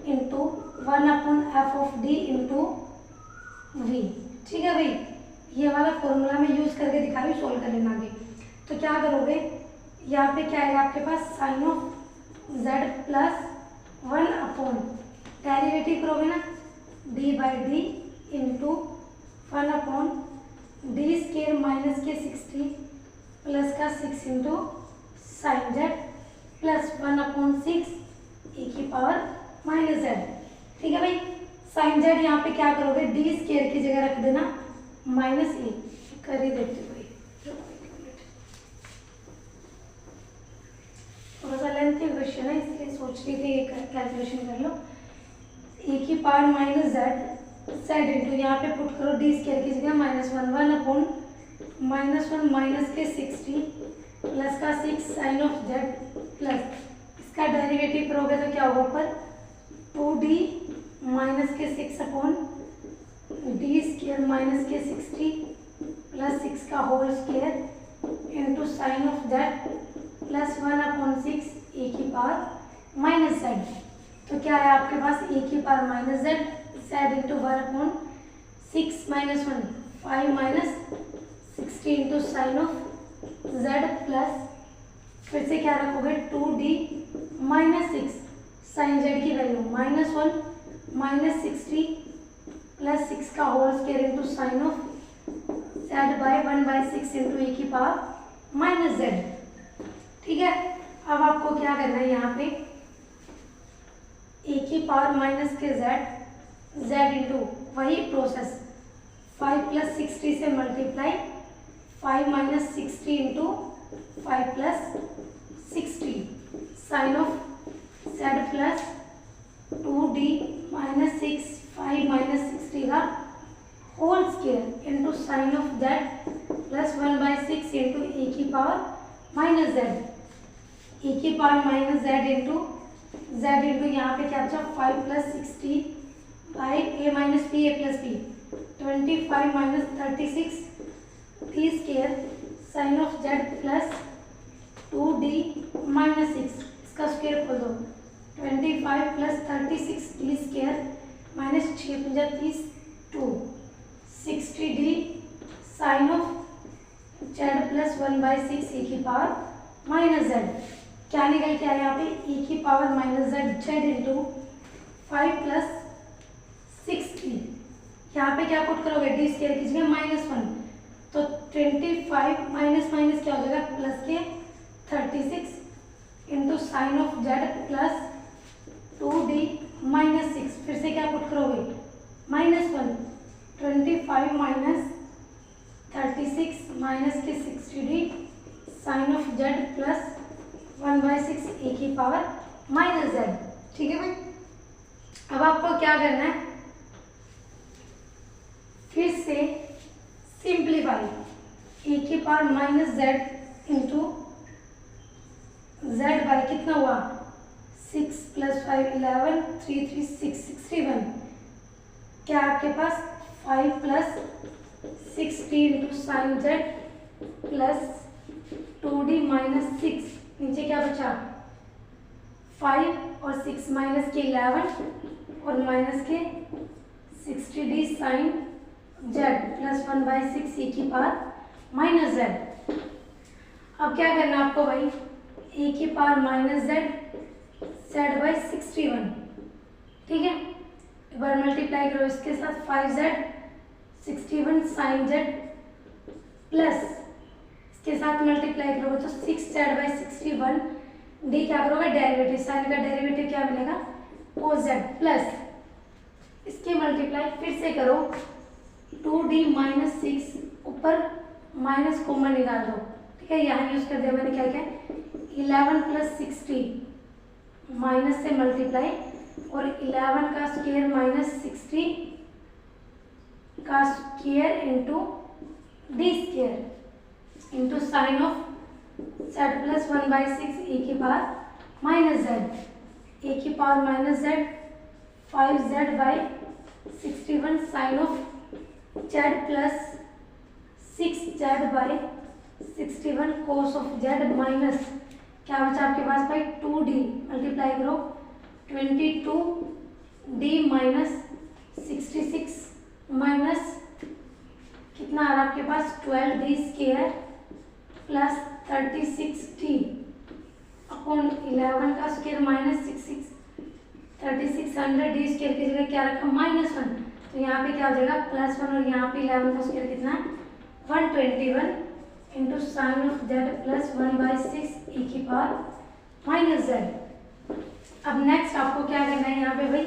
into 1/f of d into v। ठीक है भाई, ये वाला फॉर्मूला मैं यूज करके दिखा रही हूँ, सोल्व कर लेना आगे। तो क्या करोगे, यहाँ पे क्या आएगा आपके पास, sine of z plus 1 upon derivative करोगे ना d by D into 1 upon D square minus के 60 प्लस का 6 into sine Z plus 1 upon 6 e की पावर माइनस जेड। ठीक है भाई, साइन जेड यहाँ पे क्या करोगे, डी स्केयर की जगह रख देना माइनस ए, कर ही देते हो भाई, थोड़ा सा लेंथी क्वेश्चन है इसलिए सोच रही थी ये कैलकुलेशन कर लो। ए की पावर माइनस जेड इंटू यहाँ पे पुट करो डी स्केयर की जगह -1 अपॉन -1 माइनस के 60 प्लस का 6 साइन ऑफ जेड प्लस इसका डेरिवेटिव करोगे तो क्या होगा ऊपर 2d माइनस के 6 अपॉन डी स्केयर माइनस के 60 प्लस 6 का whole square into sine of Z plus 1 upon 6 A की पावर माइनस जेड। तो क्या है आपके पास ए की power minus Z, Z into 1 upon 6 minus 1 5 minus 60 into sine of Z plus फिर से क्या रखोगे 2d माइनस 6 साइन जेड की वैल्यू -1 माइनस 60 प्लस 6 का whole square into sine of Z by 1/6 into A की पावर माइनस जेड। ठीक है, अब आपको क्या करना है, यहाँ पे ए की पावर माइनस के जेड इंटू वही प्रोसेस 5 प्लस 60 से multiply 5 minus 60 into 5 plus 60 sine of Z plus 2d minus 6 5 minus 60 का whole square into sine of Z plus 1/6 into A की पावर माइनस जेड। ए की पावर माइनस जेड इंटू यहाँ पे क्या बचा 5 plus 60 by A minus P A plus P 25 minus 36 D square sine of Z plus 2d minus 6 इसका स्क्वायर खोल दो 25 plus 36 D square minus 6 × 30 2 60d sine of Z plus 1/6 A की पावर माइनस जेड। क्या निकल के आया यहाँ पे ए की power minus Z into 5 plus 60 यहाँ पे क्या पुट करोगे डी स्क्वायर की जगह -1 तो 25 माइनस माइनस क्या हो जाएगा प्लस के 36 into sine of Z plus 2d minus 6 फिर से क्या पुट करोगे -1 25 माइनस 36 माइनस के 60d sine of Z plus 1/6 A की पावर माइनस जेड। ठीक है भाई, अब आपको क्या करना है, फिर से सिंप्लीफाई ए की power minus Z into Z by कितना हुआ 6 प्लस 5 11 3 3 6 61 क्या आपके पास 5 plus 60 into sine Z plus 2d minus 6 नीचे क्या बचा 5 और 6 माइनस के 11 और माइनस के 60d sign Z plus 1/6 A की पावर माइनस जेड। अब क्या करना है आपको भाई ए की पावर माइनस जेड बाई 61। ठीक है, एक बार मल्टीप्लाई करो इसके साथ 5z 61 साइन जेड प्लस इसके साथ मल्टीप्लाई करोगे तो 6z बाई 61 डी क्या करोगे डेरिवेटिव साइन का डेरिवेटिव क्या मिलेगा cos z प्लस इसके मल्टीप्लाई फिर से करो 2d माइनस 6 ऊपर माइनस कॉमन निकाल दो। ठीक है, यहाँ यूज कर दिया मैंने क्या क्या 11 प्लस 60 माइनस से मल्टीप्लाई और 11 का स्क्वायर माइनस 60 का square into D square into sine of Z plus 1/6 A की पावर माइनस जेड ए की power minus Z 5z by 61 sine of Z plus 6z by 61 cos of Z minus क्या बचा आपके पास भाई 2d मल्टीप्लाई करो 22d माइनस 66 माइनस कितना आ रहा है आपके पास 12d square plus 36d upon 11 का स्क्वायर माइनस 3600d स्क्वायर की जगह क्या रखा -1, तो यहाँ पे क्या हो जाएगा +1 और यहाँ पे 11 का स्क्वायर कितना है 121 into sine of z plus 1/6 e की पावर माइनस z। अब नेक्स्ट आपको क्या करना है यहाँ पे भाई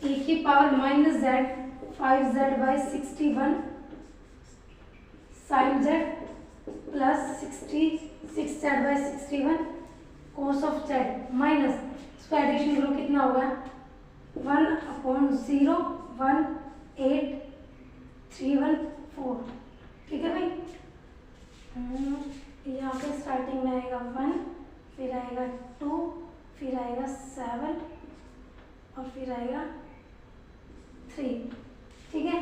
e की power minus z 5z/61 sine z plus 6z/61 cos of z minus इसको एडिशन करो कितना होगा 1/0.18314। ठीक है भाई, यहाँ पे स्टार्टिंग में आएगा 1, फिर आएगा 2, फिर आएगा 7 और फिर आएगा 3। ठीक है,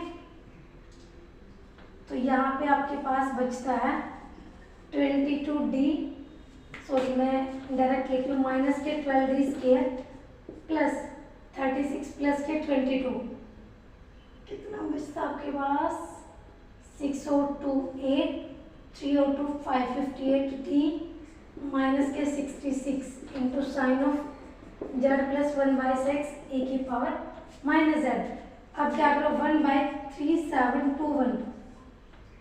तो यहाँ पे आपके पास बचता है 22d, सॉरी मैं डायरेक्ट लिख लूँ माइनस के 12d स्क्वायर प्लस 36 प्लस के 22, कितना बचता आपके पास 602(8), 302 558d माइनस के 66 into sine of z plus 1/6 e की पावर माइनस z। अब क्या करो 1/3721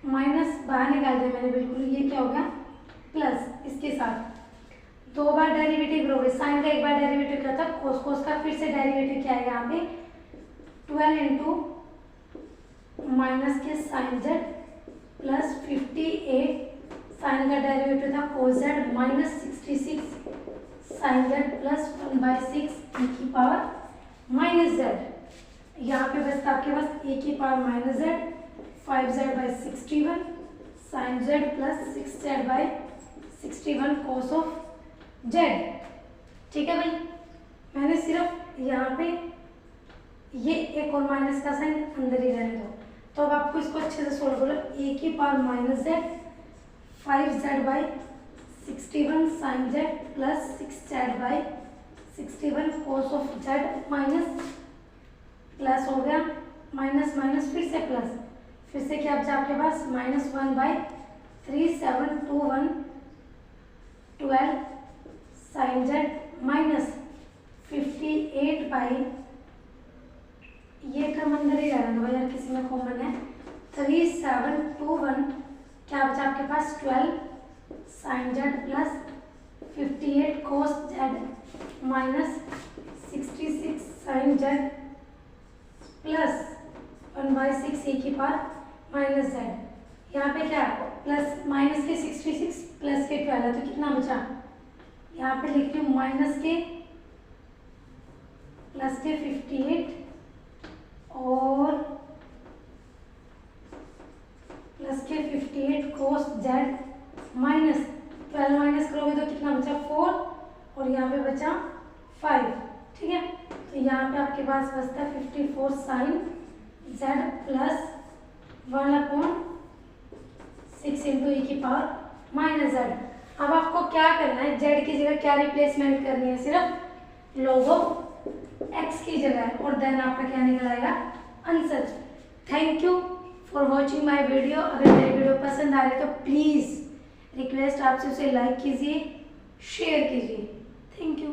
माइनस बाहर निकाल दिया मैंने बिल्कुल, ये क्या होगा प्लस इसके साथ 2 बार डेरिवेटिव करोगे, साइन का एक बार डेरिवेटिव क्या था कोस, कोस का फिर से डेरिवेटिव क्या आएगा यहाँ पे 12 इंटू माइनस के साइन z प्लस 58 साइन का डेरिवेटिव था cos z minus 66 sine z plus 1/6 e की पावर माइनस z। यहाँ पे बचता आपके पास e की power minus z 5z/61 sine z plus 6z/61 cos of z। ठीक है भाई, मैंने सिर्फ यहाँ पे ये एक और माइनस का साइन अंदर ही रहने दो। तो अब आपको इसको अच्छे से सोल्व करो, e की power minus z 5z/61 sine z plus 6z/61 cos of z minus plus हो गया माइनस माइनस फिर से प्लस, फिर से क्या बचा आपके पास -1/3721 12 साइन z माइनस 58 ये टर्म अंदर ही रहना दो यार, किसी में कॉमन है 3721 क्या बचा आपके पास 12 sine z plus 58 cos z minus 66 sine z plus 1/6 e की पावर माइनस z। यहाँ पे क्या प्लस माइनस के 66 प्लस के 12 है, तो कितना बचा यहाँ पे लिख रही हूँ माइनस के प्लस के 58 और प्लस के 58 कोस z माइनस 12 माइनस करोगे तो कितना बचा 4 और यहाँ पे बचा 5। ठीक है, तो यहाँ पे आपके पास बचता है 54 sine z plus 1/6 into e की पावर माइनस z। अब आपको क्या करना है, z की जगह क्या रिप्लेसमेंट करनी है, सिर्फ लोगो x की जगह और देन आपका क्या निकल आएगा answer. Thank you for watching my video. अगर मेरी वीडियो पसंद आ रही है तो प्लीज़ रिक्वेस्ट आपसे उसे लाइक कीजिए, शेयर कीजिए। Thank you.